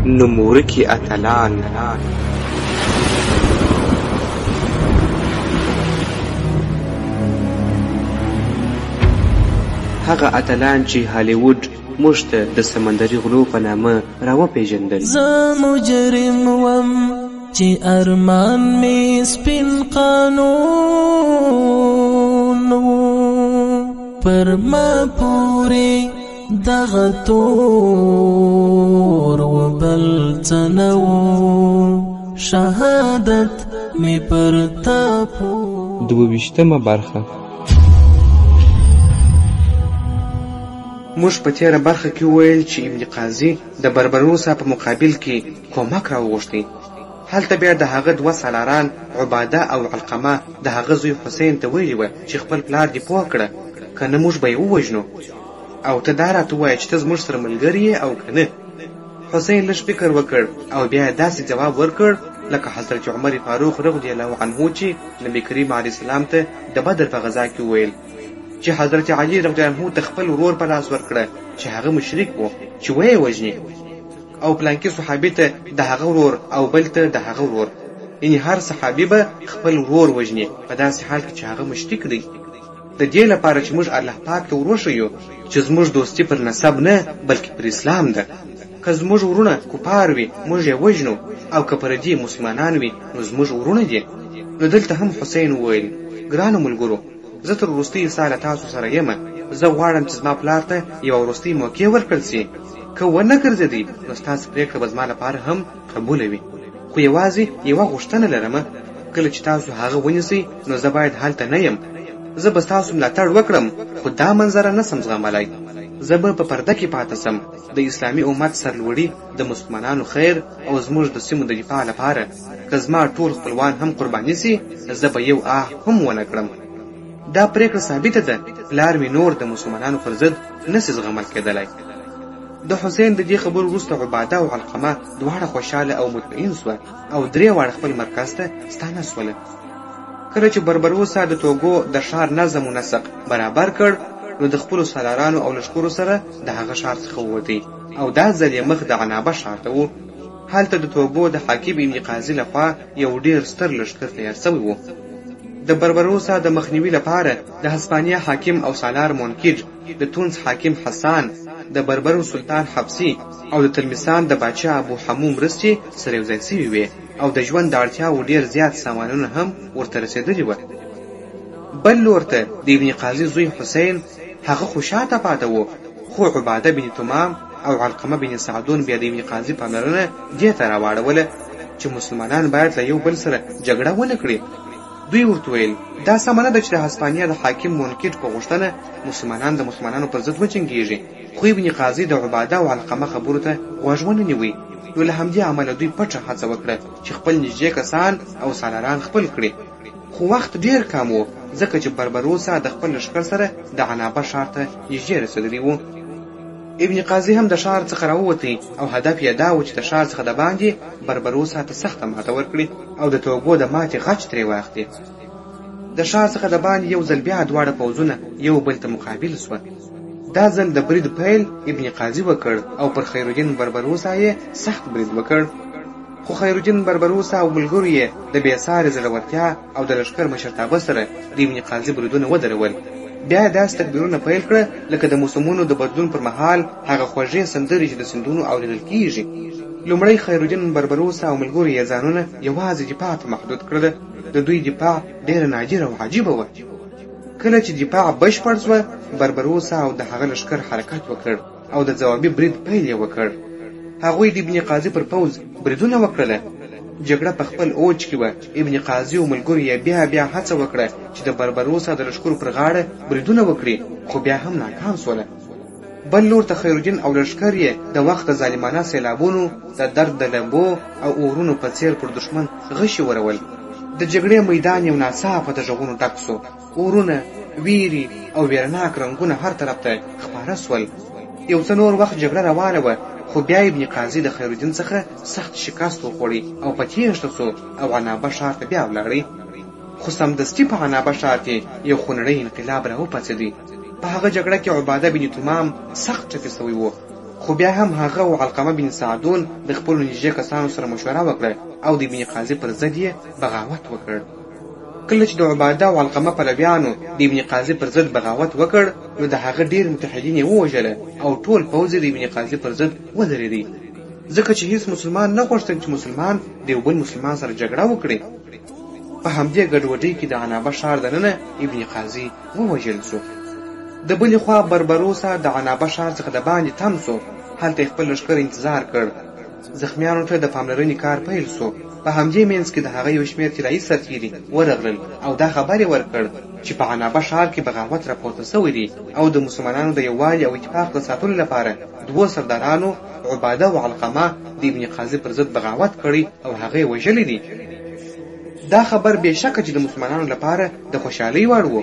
نومورکي اتلان. هغه اتلان چې هالیوډ موږ ته د سمندري غلو په نامه راوپېژندل. زه مجرم وم چې ارمان مې سپین قانون پر ما پورې دغه تور و بل څه نه و شهادت مې پر تا پور. 22مه برخه. موږ په تیره برخه کې وویل چې ابن قاضي د بربروسا په مقابل کې کومک راوغوښتی. هلته بیا د هغه دوه سالاران عباده او علقمه د هغه زوی حسین ته ویلي وه چې خپل پلار دې پوه کړه که نه موږ به یې ووژنو او ته دا راته ووایه چې ته زموږ سره ملګری یې او که نه. حسین لږ فکر وکړ او بیا یې داسې ځواب ورکړ لکه حضرت عمر فاروق رضی الله عنه چې نبي کریم علیه السلام ته د بدر په غزا کې وویل چې حضرت علي رضی الله عنه ته خپل ورور په لاس ورکړه چې هغه مشرک و چې ویې وژني او پلانکي صحابي ته د هغه ورور او بل ته د هغه ورور، یعنی هر صحابي به خپل ورور وژني په داسې حال کې چې هغه مشرک دی. د دې لپاره چې موږ الله پاک ته وروښیو چې زموږ دوستي پر نسب نه بلکې پر اسلام ده. که زموږ ورونه کفار وي موږ یې وژنو او که پردي مسلمانان وي نو زموږ ورونه دي. نو دلته هم حسین وویل ګرانو ملګرو زه تر وروستۍ ساله تاسو سره یمه. زه غواړم چې زما پلار ته یوه وروستۍ موقع ورکړل سي. که ونه ګرځېدی نو ستاسو پرېکړه به زما لپاره هم قبوله وي. خو یوازې یوه غوښتنه لرمه، کله چې تاسو هغه ونیسئ نو زه باید هلته نه یم. زه به ستاسو ملاتړ وکړم خو دا منظره نه سم زغملی. زه به په پرده کې پاته سم د اسلامي امت سرلوړي د مسلمانانو خیر او زموږ د سیمو د دفاع لپاره. که زما ټول خپلوان هم قرباني سي زه به یو هم ونه کړم. دا پریکړه ثابته ده پلار مې نور د مسلمانانو پر ضد نسي زغمل کېدلی. د حسین د دې خبرو وروسته عباده او علقمه دواړه خوشحاله او مطمئن سوه او درې واړه خپل مرکز ته ستانه سوله. کله چې بربروسا د توګو د ښار نظم و نسق برابر کړ نو د خپلو سالارانو او لښکرو سره د هغه ښار څخه ووتی او دا ځل یې مخ د عنابه ښار ته و. هلته د توګو د حاکم ابن قاضي لخوا یو ډېر ستر لښکر تیار سوی و. د بربروسا د مخنیوي لپاره د هسپانیا حاکم او سالار مونکیج، د تونس حاکم حسان، د بربرو سلطان حبسی او د تلمسان د باچا ابو حمو مرستې سره یو ځای سوي وې او د ژوند د اړتیاوو ډېر زیات سامانونه هم ورته رسېدلي وه. بل لور ته د ابن قاضي زوی حسین هغه خو شاته پاته و، خو عباده بن تمام او علقمه بن سعدون بیا د ابن قاضي پاملرنه دې ته راواړوله چې مسلمانان باید له یو بل سره جګړه ونه کړي. دوی ورته ویل دا سمه نه ده چې د هسپانیا د حاکم مونکیټ په غوښتنه مسلمانان د مسلمانانو پر ضد وجنګېږي. خو ابن قاضي د عباده او علقمه خبرو ته غوږ ونه نیوی. نو له همدې امله دوی پټه هڅه وکړه چې خپل نږدې کسان او سالاران خپل کړي. خو وخت ډېر کم و ځکه چې بربروسا د خپل لښکر سره د عنابه ښار ته نږدې رسېدلی و. ابن قاضي هم د ښار څخه راووتی او هدف یې دا و چې د ښار څخه د باندې بربروسا ته سخته ماته ورکړي او د توګو د ماتې غچ ترې واخلي. د ښار څخه د باندې یو ځل بیا دواړه پوځونه یو بل ته مقابل سوه. دا ځل د برید پیل ابن قاضي وکړ او پر خیرالدین بربروسا یې سخت برید وکړ. خو خیرالدین بربروسا او ملګرو یې د بېسارې زړورتیا او د لښکر مشرتابه سره د ابن قاضي بریدونه ودرول. بیا یې داسې تدبیرونه پیل کړه لکه د موسمونو د بدلون پر مهال هغه خوږې سندرې چې د سیندونو اورېدل کېږي. لومړی خیرالدین بربروسا او ملګرو یې ځانونه یوازې دفاع ته محدود کړل. د دوی دفاع ډېره نادره او عجیبه وه. کله چې دفاع بشپړ شوه بربروسا او د هغه لښکر حرکت وکړ او د ځوابي برید پیل یې وکړ. هغوی د ابن قاضي پر پوځ بریدونه وکړله. جګړه په خپل اوج کې وه. ابن قاضي او ملګرو یې بیا هڅه وکړه چې د بربروسا د لښکرو پر غاړه بریدونه وکړي خو بیا هم ناکام سوله. بل لور ته خیرالدین او لښکر یې د وخت د ظالمانه سیلابونو د درد د لمبو او اورونو په څیر پر دښمن غشي ورول. د جګړې میدان یو ناڅاپه د غږونو ډک سو. اورونه، ویرې او ویرناک رنګونه هر طرف ته خپاره سول. یو څه نور وخت جګړه روانه وه خو بیا ابن قاضي د خیرالدین څخه سخت شکست وخوړی او په تیښته سو او عنابه ښار ته بیا ولاړی. خو سمدستي په عنابه ښار کې یو خونړی انقلاب راوپاڅېدی. په هغه جګړه کې عباده بن تمام سخت ټپي سوی و خو بیا هم هغه او علقمه بن سعدون د خپلو نږدې کسانو سره مشوره وکړه او د ابن قاضي پر ضد یې بغاوت وکړ. کله چې د عباده او علقمه پلویانو د ابن قاضي پر ضد بغاوت وکړ نو د هغه ډېر متحدین یې ووژله او ټول پوځ د ابن قاضي پر ضد ودرېدی، ځکه چې هیڅ مسلمان نه غوښتل چې مسلمان د یو بل مسلمان سره جګړه وکړي. په همدې ګډوډۍ کې د عنابه ښار دننه ابن قاضي ووژل سو. د بلې خوا بربروسا د عنابه ښار څخه د باندې تم سو. هلته خپل لښکر انتظار کړ. زخمیانو ته د پاملرنې کار پیل سو. په همدې منځ کې د هغه یو شمېر طلایي سرتیري ورغلل او دا خبر یې ورکړ چې په عنابه ښار کې بغاوت راپورته سوی دی او د مسلمانانو د یووالي او اتفاق د ساتلو لپاره دوو سردارانو عباده او علقمه د ابن قاضي پر ضد بغاوت کړی او هغه یې وژلی دی. دا خبر بېشکه چې د مسلمانانو لپاره د خوشحالۍ وړ و.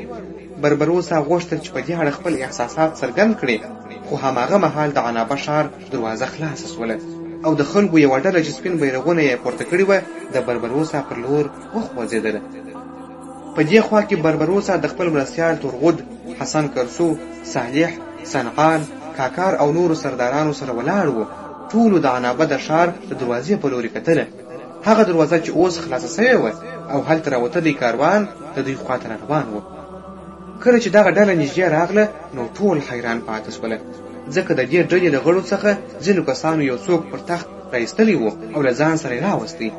بربروسا غوښتل چې په دې اړه خپل احساسات څرګند کړي، خو هماغه مهال د عنابه ښار دروازه خلاصه سوله او د خلکو یوه ډله چې سپین بیرغونه یې پورته کړي وه د بربروسا پر لور وخوځېدله. په دې خوا کې بربروسا د خپل مرستیال تورغود، حسن کرسو، صالح، سنقان، کاکار او نورو سردارانو سره ولاړ و. ټولو د عنابه د ښار د دروازې په لورې کتله. هغه دروازه چې اوس خلاصه سوې وه او هلته راوتلی کاروان د دوی خواته روان و. کله چې دغه ډله نږدې راغله نو ټول حیران پاتې سوله، ځکه د دې ډلې له غړو څخه ځینو کسانو یو څوک پر تخت راایستلی و او له ځان سره یې راوستی.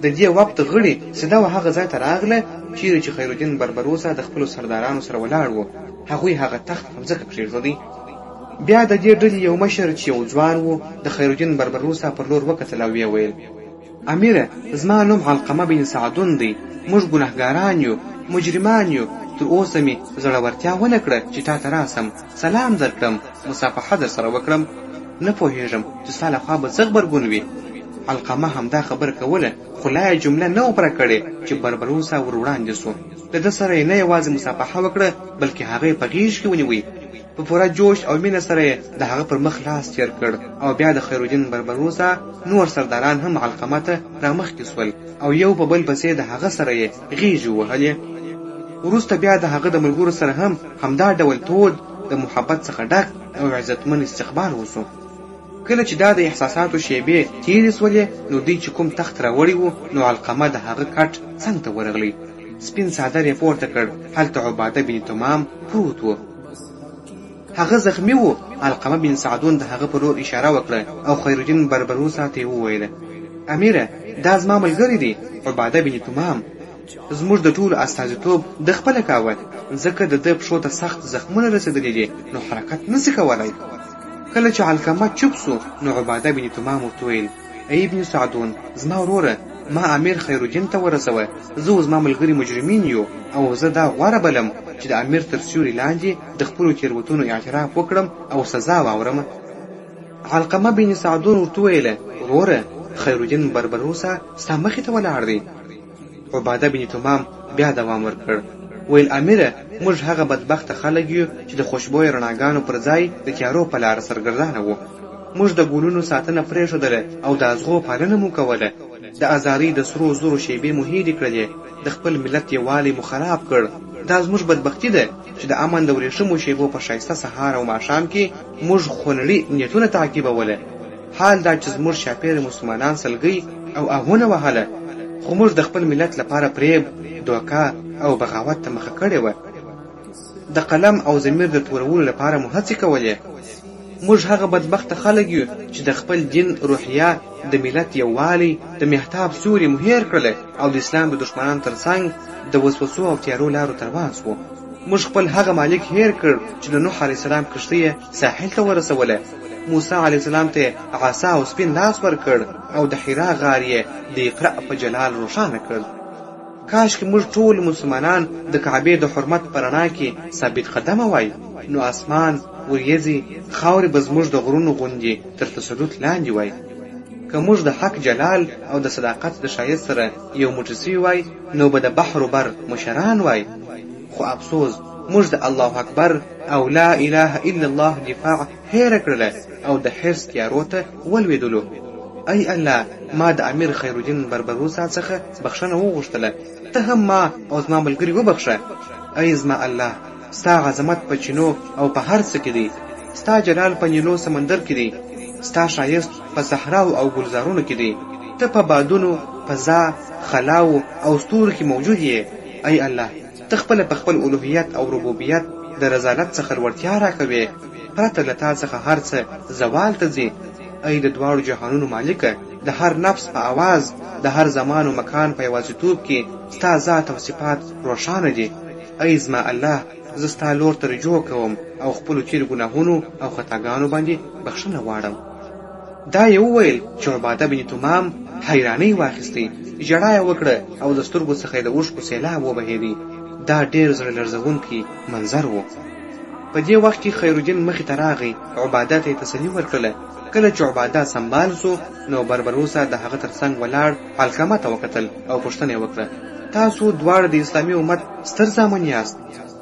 د دې وخت غړي سیده و هغه ځای ته راغله چیرې چې خیرالدین بربروسا د خپلو سردارانو سره ولاړ و. هغوی هغه تخت په ځمکه کېږدی. بیا د دې ډلې یو مشر چې یو ځوان و د خیرالدین بربروسا پر لور وکتل او ویې ویل: امیره، زما نوم علقمه بن سعدون دی. موږ ګنهګاران یو، مجرمان یو. تر اوسه مې زړورتیا ونه کړه چې تا ته راسم، سلام درکړم، مصافحه در سره وکړم. نه پوهېږم چې ستا لخوا به څه غبرګون وي. علقمه همدا خبره کوله، خو لا یې جمله نه وه پوره کړې چې بربروسا ور وړاندې سو. د ده سره یې نه یوازې مصافحه وکړه بلکې هغه یې په غېږ کې ونیوی. په پوره جوش او مینه سره یې د هغه پر مخ لاس تېر کړ او بیا د خیرالدین بربروسا نور سرداران هم علقمه ته رامخکې سول او یو په بل پسې د هغه سره یې غېږې ووهلې. وروسته بیا د هغه د ملګرو سره هم همدا ډول تود د محبت څخه ډک او عزتمن استقبال وسو. کله چې دا د احساساتو شیبې تېرې سولې نو دوی چې کوم تخت راوړی و نو علقمه د هغه کټ څنګ ته ورغلی. سپین څادر یې پورته کړ. هلته عباده بن تمام پروت و. هغه زخمی و. علقمه بن سعدون د هغه په لور اشاره وکړه او خیرالدین بربروسا ته یې وویله: امیره، دا زما ملګری دی، عباده بن تمام. زموږ د ټولو استازیتوب د خپله کاوه، ځکه د ده پښو ته سخت زخمونه رسېدلي دي نو حرکت نسي کولی. کله چې علقمه چوپ سو نو عباده بن تمام ورته ویل: ای ابن سعدون، زما وروره، ما امیر خیرالدین ته ورسوه. زه او زما ملګري مجرمین یو او زه دا غوره بلم چې د امیر تر سیوري لاندې د خپلو تېروتنو اعتراف وکړم او سزا واورم. علقمه بن سعدون ورته ویله: وروره، خیرالدین بربروسا ستا مخې ته ولاړ دی. عباده بن تمام بیا دوام ورکړ. ویل: امیره، موږ هغه بدبخته خلک یو چې د خوشبویه رڼاګانو پر ځای د تیارو په لاره سرګردانه وو. موږ د ګلونو ساتنه پرېښودله او د ازغو پالنه مو کوله. د ازارۍ د سرو زرو شیبې مو هېرې کړلې. د خپل ملت یووالی مو خراب کړ. دا زموږ بدبختي ده چې د امن د ورېښمو شیبو په ښایسته سهار او ماښام کې موږ خونړي نیتونه تعقیبوله. حال دا چې زموږ شاپېره مسلمانان سلګۍ او آهونه وهله، خو موږ د خپل ملت لپاره فریب، دوکه او بغاوت ته مخه کړې وه. د قلم او ضمیر د تورولو لپاره مو هڅې کولې. موږ هغه بدبخته خلک یو چې د خپل دین روحیه، د ملت یووالی، د محتاب سیوري مو هېر کړله او د اسلام د دښمنانو تر څنګ د وسوسو او تیارو لارو ته روان سوو. موږ خپل هغه مالک هېر کړ چې د نوح علیه السلام کښتۍ یې ساحل ته ورسوله. موسی علیه السلام ته عصا او سپین لاس ورکړ او د حرا غار یې د اقرا په جلال روښانه کړ. کاشکې موږ ټول مسلمانان د کعبې د حرمت په رڼا کې ثابت قدمه وای، نو اسمان، وریځې، خاورې به زموږ د غرونو غوندې تر تسلط لاندې وای. که موږ د حق جلال او د صداقت د ښایست سره یو موټی سوي وای نو به د بحر و بر مشران وای. خو افسوس، موږ د الله اکبر او لا اله الا الله دفاع هېره کړله او د حرص تیارو ته ولوېدلو. ای الله، ما د امیر خیرالدین بربروسا څخه بخښنه وغوښتله، ته هم ما او زما ملګري وبخښه. ای زما الله، ستا عظمت په چینو او په هر څه کې دی، ستا جلال په نیلو سمندر کې دی، ستا ښایست په صحراو او ګلزارونو کې دی. ته په بادونو، فضا، خلاو او ستورو کې موجود یې. ای الله، ته خپله په خپل الوهیت او ربوبیت د رضالت څخه لوړتیا راکوې. پرته له تا څخه هر څه زوال ته ځي. ای د دواړو جهانونو مالکه، د هر نفس په आवाज، د هر زمان و مکان په یوازیتوب کې ستا ذات او صفات روښانه دي. ای زما الله، زه ستا لور ته رجوع کوم او خپلو تېرو ګناهونو او خطاګانو باندې بخښنه غواړم. دا یې وویل چې عباده بن تمام حیرانۍ واخیستې، ژړا یې وکړه او د سترګو څخه یې د اوښکو سیلاب وبهېدی. دا ډېر زړه لړزونکی منظر و. په دې وخت کې خیرالدین مخې ته راغی. عباده ته یې تسلي ورکړله. کله چې عباده سنبال سو، نو بربروسا د هغه تر څنګ ولاړ علقمه ته وکتل او پوښتنه یې وکړه، تاسو دواړه د اسلامي امت ستر زامن یاست.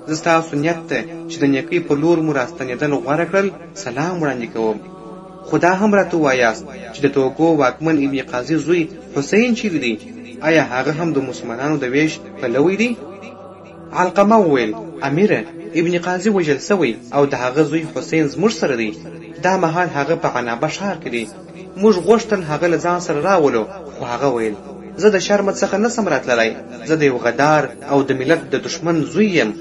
زه ستاسو نیت ته چې د نیکۍ په لور مو راستنېدل غوره کړل سلام وړاندې کوم. خو دا هم راته ووایاست چې د توکو واکمن ابن قاضي زوی حسین چیرې دی؟ آیا هغه هم د مسلمانانو د ویش پلوی دی؟ علقمه وویل، امیره، ابن قاضي وژل سوی او د هغه زوی حسین زموږ سره دی. دا مهال هغه په عنابه ښار کې دی. موږ غوښتل هغه له ځان سره راولو، خو هغه ویل زه د شرم څخه نسم راتللی. زه د یو غدار او د ملت د دشمن زوی یم.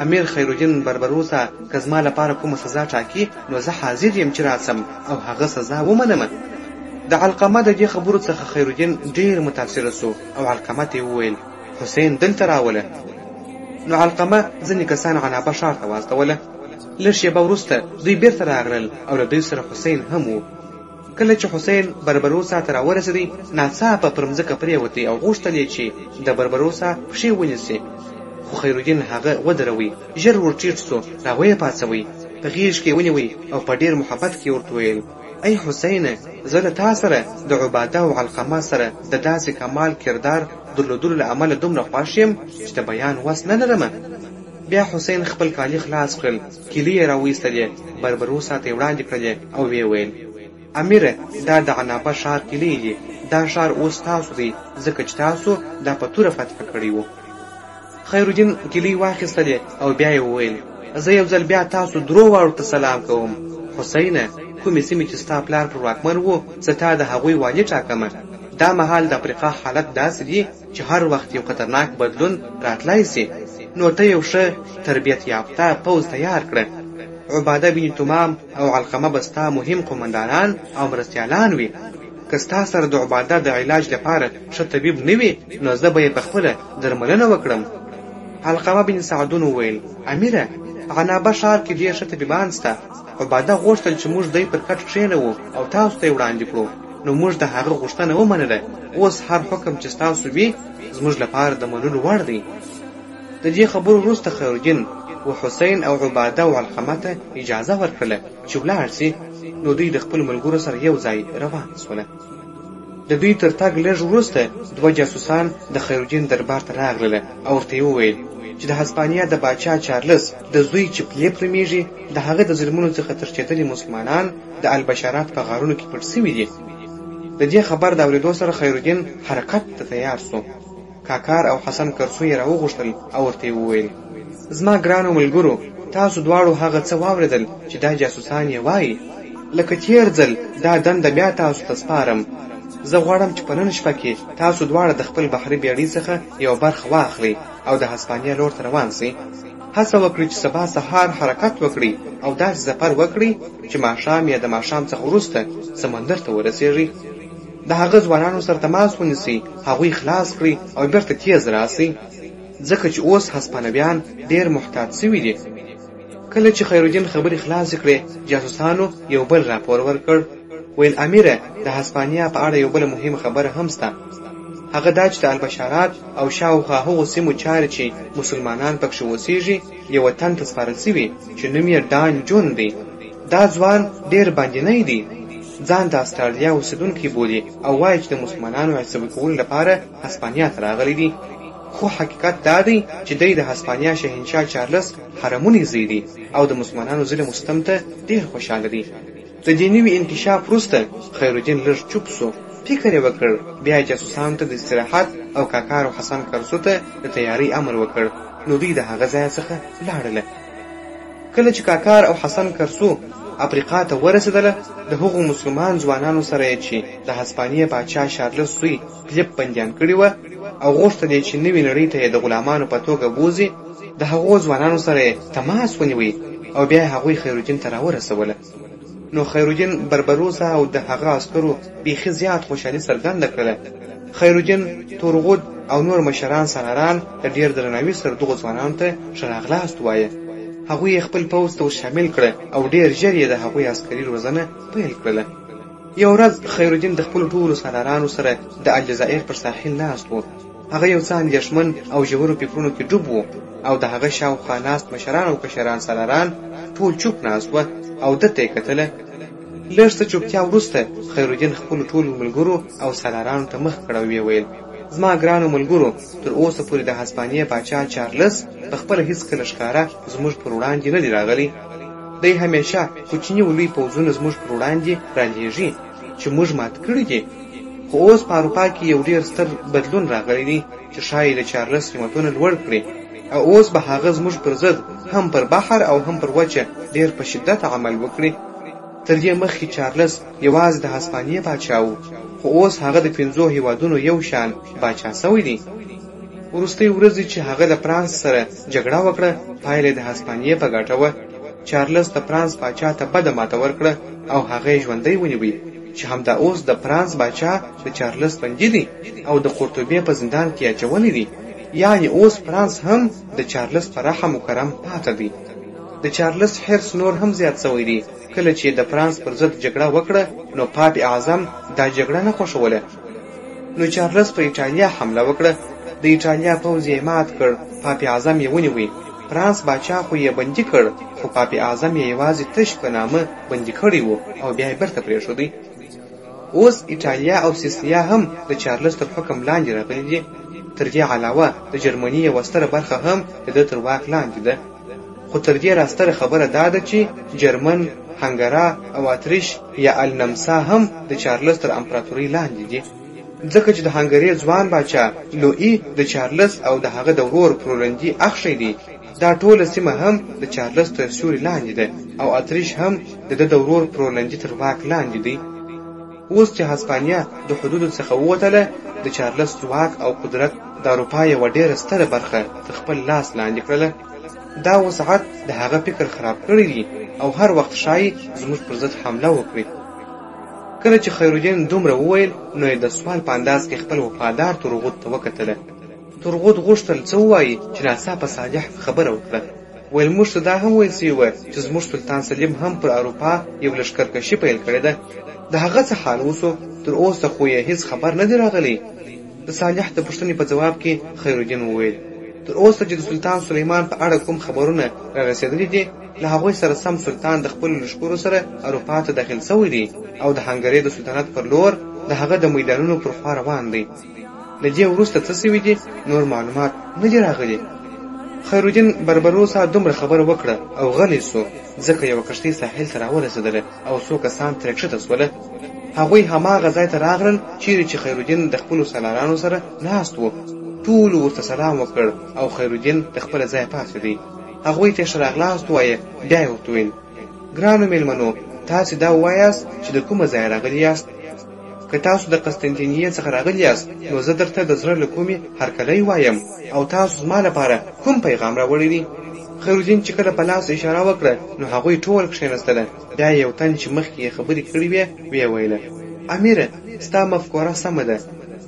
امیر خیرالدین بربروسا که زما لپاره کومه سزا ټاکي، نو زه حاضر یم چې راسم او هغه سزا ومنم. د علقمه د دې خبرو څخه خیرالدین ډېر متاثره سو او علقمه ته وویل حسین دلته راوله. نو علقمه ځینې کسان عنابه ښار ته واستوله. لږ شېبه وروسته دوی بیرته راغلل او له دوی سره حسین هم و. کله چې حسین بربروسا ته راورسېدی، ناڅاپه پر مځکه پرېوتی او غوښتل یې چې د بربروسا پښې ونیسي، خو خیرالدین هغه ودروي. ژر ورټیټ سو، راویې پاڅوي، په غېږ کې ونیوی او په ډېر محبت کې ورته ویل، ای حسینه، زه له تا سره د عباده او علقمه سره د داسې کمال کردار درلودلو له امله دومره خوښ یم چې د بیان وس نه لرم. بیا حسین خپل کالي خلاص کړل، کیلې یې راویستلې، بربروسا ته یې وړاندې کړلې او ویې ویل، امیره، دا د عنابه ښار کیلې دي. دا ښار اوس تاسو دی، ځکه چې تاسو دا په توره فتح کړی وو. خیرالدین کیلې واخیستلې او بیا یې وویل، زه یو ځل بیا تاسو درو واړو ته سلام کوم. حسینه، کومې سیمې چې ستا پلار پر واکمن و، زه تا د هغوی والي ټاکمه. دا مهال د افریقا حالت داسې دی چې هر وخت یو خطرناک بدلون راتلای سي. نو ته یو ښه تربیت یافته پوځ تیار کړه. عباده بن تمام او علقمه به ستا مهم قومندانان او مرستیالان وي. که ستا سره د عباده د علاج لپاره ښه طبیب نه وي، نو زه به یې پخپله درملنه وکړم. علقمه بن سعدون وویل، امیره، عنابه ښار کې ډېر ښه طبیبان سته. عباده غوښتل چې موږ دی پر کټ کښېنوو او تاسو ته یې وړاندې کړو، نو موږ د هغه غوښتنه ومنله. اوس هر حکم چې ستاسو وي زموږ لپاره د منلو وړ دی. د دې خبرو وروسته خیرالدین و حسین او عباده او علقمه ته اجازه ورکړله چې ولاړ سي. نو دوی د خپل ملګرو سره یو ځای روان سوله. د دوی تر تګ لږ وروسته دوه جاسوسان د خیرالدین دربار ته راغلله او ورته یې وویل چې د هسپانیا د باچا چارلس د زوی چې فلیپ نومیږي، د هغه د ظلمونو څخه تښتېدلي مسلمانان د البشارات په غارونو کې پټ سوي دي. د دې خبر د اورېدو سره خیرالدین حرکت ته تیار سو. کاکار او حسن کرسو یې راوغوښتل او ورته یې وویل، زما ګرانو ملګرو، تاسو دواړو هغه څه واورېدل چې دا جاسوسان یې وایي. لکه تېر ځل دا دنده بیا تاسو ته سپارم. زه غواړم چې په نن شپه کې تاسو دواړه د خپل بحري بیړۍ څخه یو برخه واخلئ او د هسپانیا لور ته روان سئ. هڅه وکړئ چې سبا سهار حرکت وکړئ او داسې سفر وکړئ چې ماښام یا د ماښام څخه وروسته سمندر ته ورسېږئ. د هغه ځوانانو سره تماس ونیسئ، هغوی خلاص کړئ او بیرته تیز راسئ، ځکه چې اوس هسپانویان ډېر محتاط سوي دي. کله چې خیرالدین خبرې خلاصې کړې، جاسوسانو یو بل راپور ورکړ. ویل، امیره، د هسپانیا په اړه یو بل مهم خبره هم سته. هغه دا چې د البشارات او شاوخوا هغو سیمو چارې چې مسلمانان پکښې اوسېږي یوه تن ته سپارل سوي چې نوم یې ډان جون دی. دا ځوان ډېر باندینی دی، ځان د استرالیا اوسېدونکی بولي او وایي چې د مسلمانانو عصبي کولو لپاره هسپانیا ته راغلی دی. خو حقیقت دا دی چې دی د هسپانیا شهنشاه چارلس حرمونی زوی دی او د مسلمانانو ظلم و ستم ته ډېر خوشحاله دی. د دې نوي انکشاف وروسته خیرالدین لږ چوپ سو، فکر یې وکړ. بیا جاسوسانو ته د استراحت او کاکار او حسن کرسو ته د تیاری امر وکړ. نو دوی د هغه ځای څخه لاړله. کله چې کاکار او حسن کرسو افریقا ته ورسېدله. د هغو مسلمان ځوانانو سره یې چې د هسپانیې پاچا شارلس زوی فلیپ بندیان کړي وه او غوښتل یې چې نوې نړۍ ته یې د غلامانو په توګه بوځي، د هغو ځوانانو سره یې تماس ونیوی او بیا یې هغوی خیرالدین ته راورسوله. نو خیرالدین بربروسا او د هغه عسکرو بیخي زیات خوشحالي څرګنده کړله. خیرالدین، تورغود او نور مشران سالاران د ډېر درناوي سره دغو ځوانانو ته ښه راغلاست ووایه. هغوی یې خپل پوځ ته شامل کړه او ډېر ژر یې د هغوی عسکري روزنه پیل کړله. یو ورځ خیرالدین د خپلو ټولو سالارانو سره د الجزایر پر ساحل ناست و. هغه یو څه اندېښمن او ژورو فکرونو کې ډوب و او د هغه شاوخوا ناست مشران او کشران سالاران ټول چوپ ناست وه او ده ته یې کتله. لږ څه چوپتیا وروسته خیرالدین خپلو ټولو ملګرو او سالارانو ته مخ کړ او ویې ویل: زما ګرانو ملګرو، تر اوسه پورې د هسپانیې پاچا چارلس په خپله هېڅکله ښکاره زموږ پر وړاندې نه دی راغلی. دی همیشه کوچني و لوی پوځونه زموږ پر وړاندې رالېږي چې موږ مات کړي دي. خو اوس په اروپا کې یو ډېر ستر بدلون راغلی دی چې ښایي د چارلس قیمتونه لوړ کړي او اوس به هغه زموږ پر ضد هم پر بحر او هم پر وچه ډېر په شدت عمل وکړي. تر دې مخکې چارلس یوازې د هسپانیې پاچا و، خو اوس هغه د 5 هیوادونو یو شان پاچا سوی دی. وروستۍ ورځې چې هغه د فرانس سره جګړه وکړه، پایله د هسپانیې په ګټه وه. چارلس د فرانس پاچا ته بده ماته ورکړه او هغه یې ژوندی ونیوی چې همدا اوس د فرانس پاچا د چارلس بندي دی او د قرطبې په زندان کې اچولی دی. یعنی اوس فرانس هم د چارلس په رحم و کرم پاته دی. د چارلس حرص نور هم زیات سوی دی. کله چې د فرانس پر ضد جګړه وکړه نو پاپ اعظم دا جګړه نه خوښوله. نو چارلس په ایټالیا حمله وکړه. د ایټالیا پوځ یې مات کړ، پاپ اعظم یې ونیوی. فرانس باچا خو یې بندي کړ، خو پاپ اعظم یې یوازې تش په نامه بندي کړی و او بیا یې برته پرېښودی. اوس ایټالیا او سیسیا هم د چارلس تر حکم لاندې راغلي دي. تر دې علاوه د جرمني یوه ستره برخه هم د ده تر واک لاندې ده. خو تر دې راستره خبره دا ده چې جرمن، هنګرا او اتریش یا النمسا هم د چارلس تر امپراتورۍ لاندې دي، ځکه چې د هنګري ځوان باچا لوئی د چارلس او د هغه د ورور پرولندي اخښی دی. دا ټوله سیمه هم د چارلس تر سیوري لاندې ده او اتریش هم د ده د ورور پرولندي تر واک لاندې دی. اوس چې هسپانیا د حدودو څخه ووتله، د چارلس ځواک او قدرت د اروپا یوه ډېره ستره برخه تر خپل لاس لاندې کړله. دا وسعت د هغه فکر خراب کړی دی او هر وخت ښایي زموږ پر ضد حمله وکړي. کله چې خیرالدین دومره وویل نو یې د سوال په انداز کې خپل وفادار تورغود ته وکتله. تورغود غوښتل څه ووایي چې ناڅاپه صالح خبره وکړه. ویل: موږ ته دا هم ویل سوي وه چې زموږ سلطان سلیم هم پر اروپا یو لښکرکشي پیل کړې ده. د هغه څه حال وسو؟ تر اوسه خو یې هېڅ خبر نه دی راغلی. د صالح د پوښتنې په ځواب کې خیرالدین وویل: تر اوسه چې د سلطان سلیمان په اړه کوم خبرونه رارسېدلي دي، له هغوی سره سم سلطان د خپلو لښکرو سره اروپا ته داخل سوی دی او د هنګري د سلطنت پر لور د هغه د میدانونو پر خوا روان دی. له دې وروسته څه سوي دي نور معلومات نه دي راغلي. خیرالدین بربروسا دومره خبره وکړه او غلی سو، ځکه یوه کښتۍ ساحل ته راورسېدله او څو کسان ترې کښته سوله. هغوی هماغه ځای ته راغلل چیرې چې خیرالدین د خپلو سالارانو سره ناست و. ټولو ورته سلام وکړ او خیرالدین د خپله ځایه پاتې دی. هغوی ته ښه راغلاست ووایه. بیا یې ورته ویل: ګرانو مېلمنو، تاسې دا ووایاست چې د کومه ځایه راغلي یاست. که تاسو د قسطنطنیې څخه راغلي یاست نو زه درته د زړه له کومې هرکلی وایم او تاسو زما لپاره کوم پیغام راوړی دی. خیرالدین چې کله په لاس اشاره وکړه نو هغوی ټول کښېنستله. بیا یو تن چې مخکې یې خبرې کړې وې ویې ویله: امیره، ستا مفکوره سمه ده.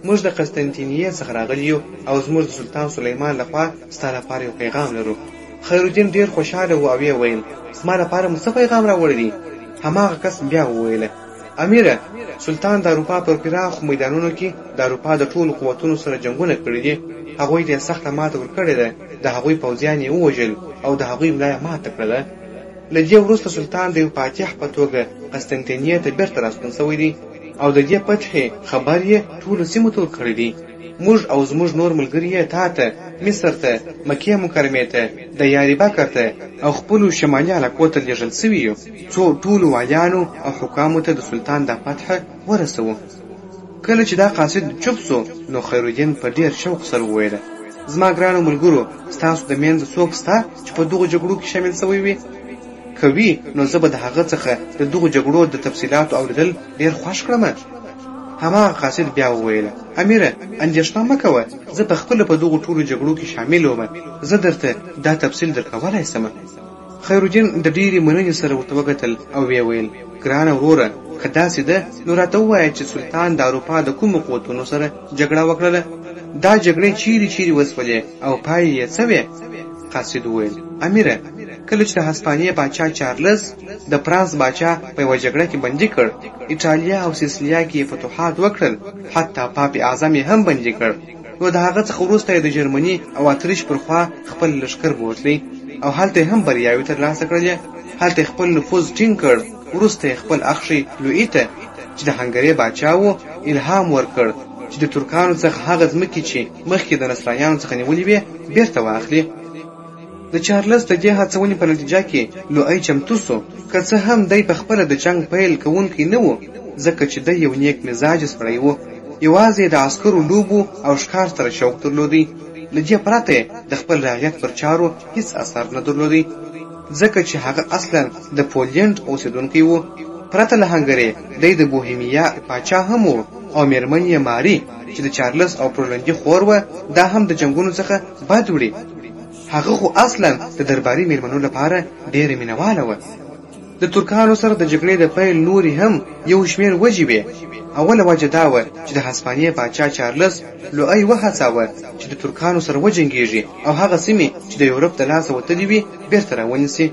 موږ د قسطنطنیې څخه راغلي یو او زموږ د سلطان سلیمان لخوا ستا لپاره یو پیغام لرو. خیرالدین ډېر خوشحاله و او یې ویل: زما لپاره مو څه پیغام راوړی دی؟ هماغه کس بیا وویله: امیره، سلطان د اروپا پر پراخو میدانونو کې د اروپا د ټولو قوتونو سره جنګونه کړي دي. هغوی ته یې سخته ماته ورکړې ده. د هغوی پوځیان یې ووژل او د هغوی ملا یې ماته کړله. له دې وروسته سلطان د یو فاتح په توګه قسطنطنیې ته بیرته راستون سوی دی او د دې فتحې خبر یې ټولو سیمو ته ورکړی دی. موږ او زموږ نور ملګري یې تا ته، مصر ته، مکې مکرمې ته، د یاري بکر ته او خپلو شمالي علاقو ته لېږل سوي یو څو ټولو والیانو او حکامو ته د سلطان دا فتحه ورسوو. کله چې دا قاصد چوپ سو نو خیرالدین په ډېر شوق سره وویله: زما ګرانو ملګرو، ستاسو د منځه څوک سته چې په دغو جګړو کې شامل سوی وي؟ کوي نو زه به د هغه څخه د دغو جګړو د تفصیلاتو اوریدل ډېر خوښ کړم. هماغه قاصد بیا وویله: امیره، اندېښنه مه کوه، زه پخپله په دغو ټولو جګړو کې شامل وم، زه درته دا تفصیل درکولی شم. خیرالدین د ډېرې مننې سره ورته وکتل او ویې ویل: ګرانه وروره، که داسې ده نو راته ووایه چې سلطان د اروپا د کومو قوتونو سره جګړه وکړله؟ دا جګړې چیرې وسولې او پای یې څه وې؟ قاصد وویل: امیره، کله چې د هسپانیې باچا چارلز د فرانس باچا په یوه جګړه کې بندي کړ، ایټالیا او سیسلیا کې یې فتوحات وکړل، حتی پاپ اعظم یې هم بندي کړ. نو د هغه څخه وروسته یې د جرمني او اتریش پر خوا خپل لښکر بوتلی او هلته هم بریاوې ترلاسه کړلې. هلته خپل نفوذ ټینګ کړ. وروسته خپل اخښی لویی ته چې د هنګري باچا و الهام ورکړ چې د ترکانو څخه هغه ځمکې چې مخکې د نصرانیانو څخه نیولې وې بیرته واخلي. د چارلز د دې هڅونې په نتیجه کې لوی چمتو سو، که څه هم دی په خپله د جنګ پیل کوونکی نه و، ځکه چې دی یو نیک مزاجه سړی و. یوازې د عسکرو لوبو او ښکار سره شوق درلودی. له دې پرته د خپل رعیت پر چارو هیڅ اثر نه درلودی، ځکه چې هغه اصلا د پولینډ اوسېدونکی و. پرته له هنګري دی د بوهیمیا پاچا هم و او میرمن یې ماري چې د چارلز او پرولندي خور وه، دا هم د جنګونو څخه بد وړي. هغه خو اصلا د درباري میرمنو لپاره ډېره مینهواله وه. د ترکانو سره د جګړې د پیل نورې هم یو شمېر وجې وې. اوله وجه دا وه چې د هسپانیې باچا چارلز لوی وهڅاوه چې د ترکانو سره وجنګېږي او هغه سیمې چې د یورپ د لاسه وتلې وي بیرته راونیسي.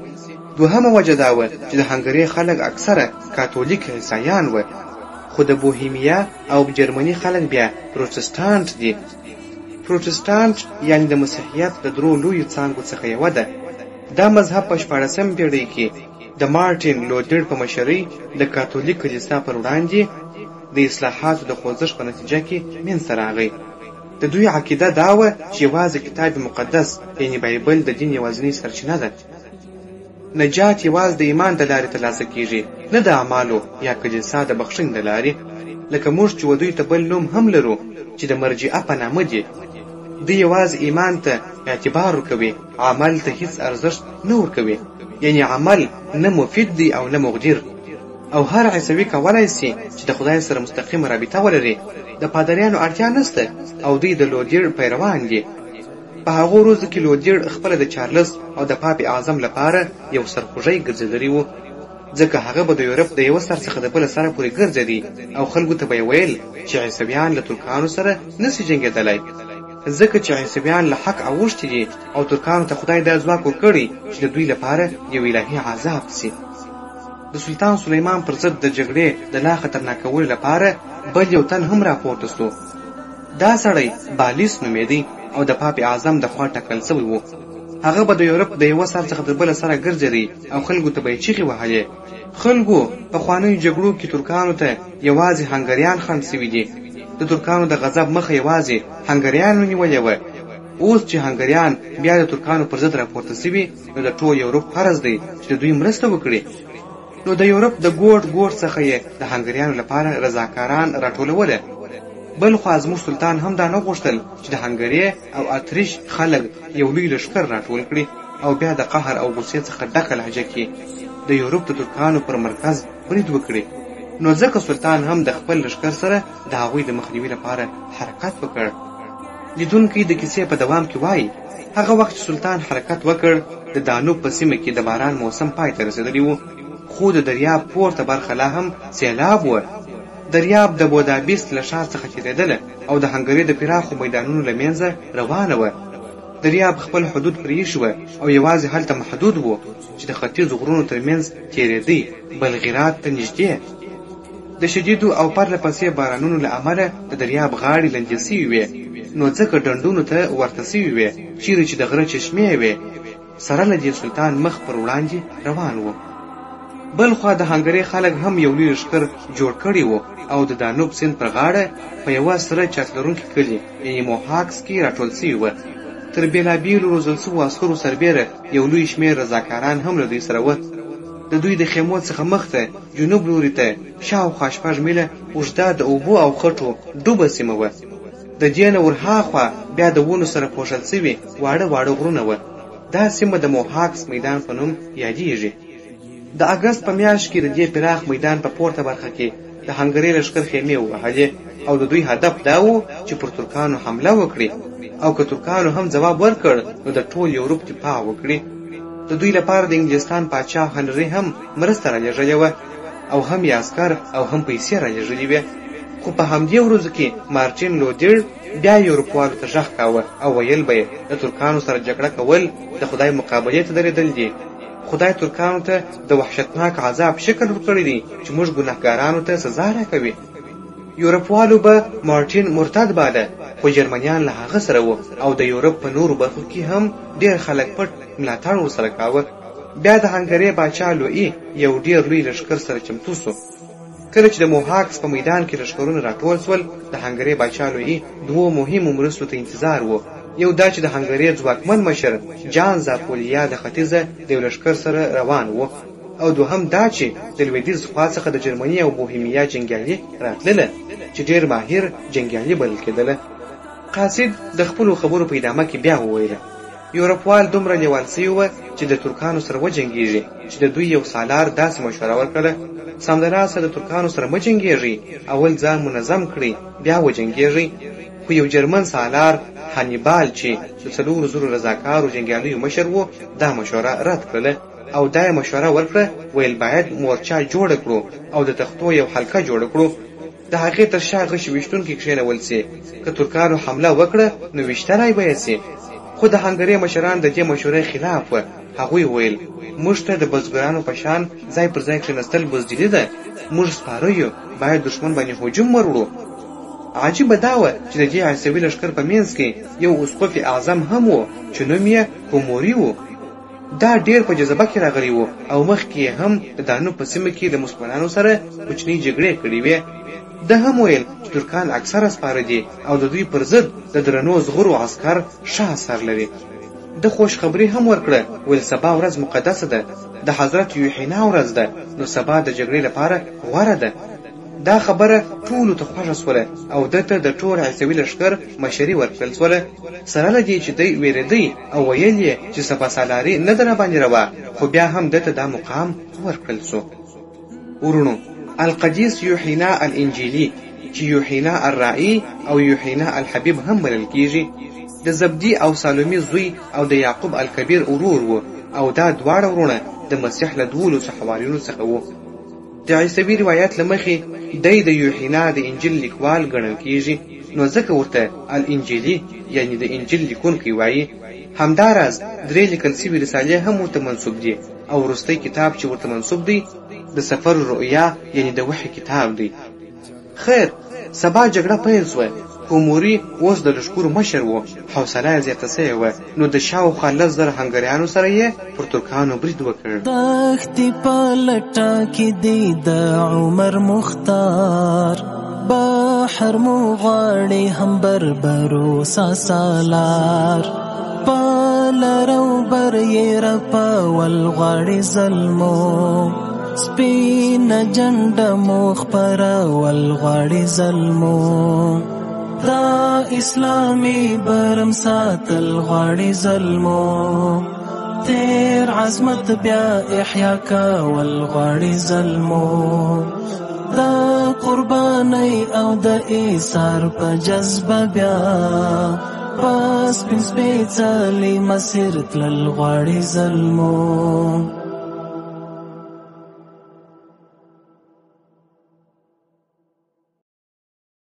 دوهمه وجه دا وه چې د هنګري خلک اکثره کاتولیک عیسایان وه، خو د بوهیمیا او جرمني خلک بیا پروتستانت دي. پروتستانت یعنی د مسیحیت د درو لویو څانګو څخه یوه ده. دا مذهب په 14مه پېړۍ کې د مارټین لوتر په مشرۍ د کاتولیک کلیسا پر وړاندې د اصلاحاتو د خوځښت په نتیجه کې منځته راغی. د دوی عقیده دا وه چې یوازې کتاب مقدس یعنی بایبل د دین یوازینۍ سرچینه ده. نجات یوازې د ایمان د لارې ترلاسه کیږي، نه د اعمالو یا کلیسا د بخښنې د لارې. لکه موږ چې ودوی ته بل نوم هم لرو چې د مرجعه په نامه دي. دوی یوازې ایمان ته اعتبار ورکوي، عمل ته هیڅ ارزښت نه ورکوي. یعنی عمل نه مفید دی او نه مقدر. او هر عیسوي کولی سي چې د خدای سره مستقیمه رابطه ولري. د پادریانو اړتیا نشته او دوی د لودیر پیروان دي. په هغو ورځو کې لودیر خپله د چارلز او د پاپ اعظم لپاره یو سرخوږی ګرځېدلی و، ځکه هغه به د یورپ د یوه سر څخه د بله سره پورې ګرځېدی او خلکو ته به یې ویل چې عیسویان له ترکانو سره نسي جنګېدلی، ځکه چې عیسویان له حق اوښتي دي او ترکانو ته خدای دا ځواک ورکړی چې د دوی لپاره یو الهي عذاب سي. د سلطان سلیمان پر ضد د جګړې د لا خطرناکولو لپاره بل یو تن هم راپورته سو. دا سړی بالیس نومېدی او د پاپ اعظم د خوا ټاکل سوی و. هغه به د یورپ د یوه سر څخه د بله سره ګرځېدی او خلکو ته به یې چیغې وهلې. خلکو پخوانیو جګړو کې ترکانو ته یوازې هنګریان خنډ سوي دي. د ترکانو د غضب مخه یوازې هنګریانو نیولې وه. اوس چې هنګریان بیا د ترکانو پر ضد راپورته سوي، نو د ټول یورپ فرض دی چې د دوی مرسته وکړي. نو د یورپ د ګوټ څخه یې د هنګریانو لپاره رضاکاران راټولوله. بل خو زموږ سلطان هم دا نه غوښتل چې د هنګري او اتریش خلک یو لوی لښکر راټول کړي او بیا د قهر او غصې څخه ډکه لهجه کې د یورپ د ترکانو پر مرکز برید وکړي. نو ځکه سلطان هم د خپل لښکر سره د هغوی د مخنیوي لپاره حرکت وکړ. لیدونکي د کیسې په دوام کې وایي هغه وخت چې سلطان حرکت وکړ، د دانوب په سیمه کې د باران موسم پای ته رسېدلی و، خو د دریاب پورته برخه لا هم سیلاب و. دریاب د بوداپست له ښار څخه تېرېدله او د هنګري د پراخو میدانونو له منځه روانه وه. دریاب خپل حدود پرېښي وه او یوازې هلته محدود و چې د ختیځو غرونو تر منځ تېرېدی، بلغراد ته نږدې. د شدیدو او پرله پسې بارانونو له امله د دریاب غاړې لندې سوي وې، نو ځکه ډنډونو ته ورته سوي وې چیرې چې د غره چشمې وې. سره له دې سلطان مخ پر وړاندې روان و. بل خوا د هنګري خلک هم یو لوی لښکر جوړ کړی و او د دانوب سیند پر غاړه په یوه سره چت لرونکي کلي یعنې موهاکس کې راټول سوي وه. تر بېلابېلو روزل سوو عسکرو سربیره یو لوی شمېر رضاکاران هم له دوی سره وه. د دوی د خیمو څخه مخته جنوب لوري ته شاوخوا 6 میله اوږده د اوبو او خټو ډوبه سیمه وه. د دې نه ورهاخوا بیا د ونو سره پوښل سوي واړه غرونه وه. دا سیمه د موهاکس میدان په نوم یادیږي. د اګست په میاشت کې د دې پراخ میدان په پورته برخه کې د هنګري لښکر خیمې ووهلې او د دوی هدف دا و چې پر ترکانو حمله وکړي او که ترکانو هم ځواب ورکړ نو د ټول یورپ دفاع وکړي. د دوی لپاره د انګلستان پاچا هنري هم مرسته رالېږلې وه او هم یې عسکر او هم پیسې رالېږلې وې. خو په همدې ورځو کې مارټین لودر بیا یورپوالو ته غږ کاوه او ویل به یې د ترکانو سره جګړه کول د خدای مقابلې ته درېدل دي. خدای ترکانو ته د وحشتناک عذاب شکل ورکړی دی چې موږ ګناهګارانو ته سزا راکوي. یورپوالو به مارټین مرتد باله خو جرمنیان له هغه سره وو او د یورپ په نورو برخو کې هم ډېر خلک پټ ملاتړ ورسره کاوه. بیا د هنګري باچا لویي یو ډېر لوی لښکر سره چمتو سو. کله چې د موهاکس په میدان کې لښکرونه راټول سول د هنګري باچا لویي دوو مهمو مرستو ته انتظار و. یو دا چې د هنګري ځواکمن مشر جان زاپولیا د ختیځه د یو لښکر سره روان و او دوهم دا چې د لویدیځ خوا څخه د جرمني او بوهیمیا جنګیالي راتلله چې ډېر ماهر جنګیالي بلل کېدله. قاصد د خپلو خبرو په ادامه کې بیا وویله یورپوال دومره لیوال سوي وه چې د ترکانو سره وجنګېږي چې د دوی یو سالار داسې مشوره ورکړه سمدلاسه د ترکانو سره مه جنګېږئ، اول ځان منظم کړئ بیا وجنګېږئ. خو یو جرمن سالار هانیبال چې د 4,000 رضاکارو جنګیالیو مشر و دا مشوره رد کړله او دا مشوره ورکړه ویل باید مورچا جوړه کړو او د تختو یو حلقه جوړه کړو د هغې تر شا غشي ویشتونکي کښېنول سي. که ترکانو حمله وکړه نو ویشتلی به یې سي. خو د هنګري مشران د دې مشورې خلاف وه. هغوی ویل موږ ته د بزګرانو په شان ځای پر ځای کښېنستل بزدلي ده، موږ سپاره یو باید دښمن باندې هجوم وروړو. عجیبه دا وه چې د دې عیسوي لښکر په منځ کې یو اسقف اعظم هم و چې نوم یې کوموري و. دا ډېر په جذبه کې راغلی و او مخکې هم د دانوب په سیمه کې د مسلمانانو سره کوچنۍ جګړې کړې وې. ده هم ویل چې ترکان اکثره سپاره دي او د دوی پر ضد د درنو زغرو عسکر ښه اثر لري. د خوش خبري هم ورکړه ویل سبا ورځ مقدسه ده، د حضرت یوحنا ورځ ده، نو سبا د جګړې لپاره غوره ده. دا خبره ټولو ته خوښه سوله او ده ته د ټول عیسوي لښکر مشري ورکړل سوله سره له دې چې دی ویرېدی او ویل یې چې سپاسالاري نه ده راباندې روا، خو بیا هم ده ته دا مقام ورکړل سو. ورونو القدیس یوحنا الانجیلي چې یوحنا الرائي او یوحنا الحبیب هم بلل کیږي د زبدي او سالومي زوی او د یعقوب الکبیر ورور و او دا دواړه ورونه د مسیح له 12 حواریونو څخه وو. د عیسوي روایت له مخې دی د یوحنا د انجیل لیکوال ګڼل کیږي نو ځکه ورته الانجیلي یعنی د انجیل لیکونکی وایي. همداراز 3 لیکل سوي رسالې هم ورته منسوب دي او وروستی کتاب چې ورته منسوب دی د سفر رؤیا یعنی د وحی کتاب دی. خیر سبا جګړه پیل سوه. کوموري اوس د لښکرو مشر و، حوصله یې زیاته سوې وه نو د شاوخوا 10,000 هنګریانو سره یې پر ترکانو برید وکړ. دښتې په لټه کې دی د عمر مختار، بحر مو غواړي هم بربرو ساسالار، په لرو بر یې رپول غواړي ظلمو، سپینه جنډه مو خپرول غواړي ظلمو، دا اسلامي برم ساتل غواړي ظلمو، تیر عظمت بیا احیا کول غواړي ظلمو، دا قرباني او د ایثار په جذبه بیا پس پنځ سپېڅلي مسیر تلل غواړي ظلمو.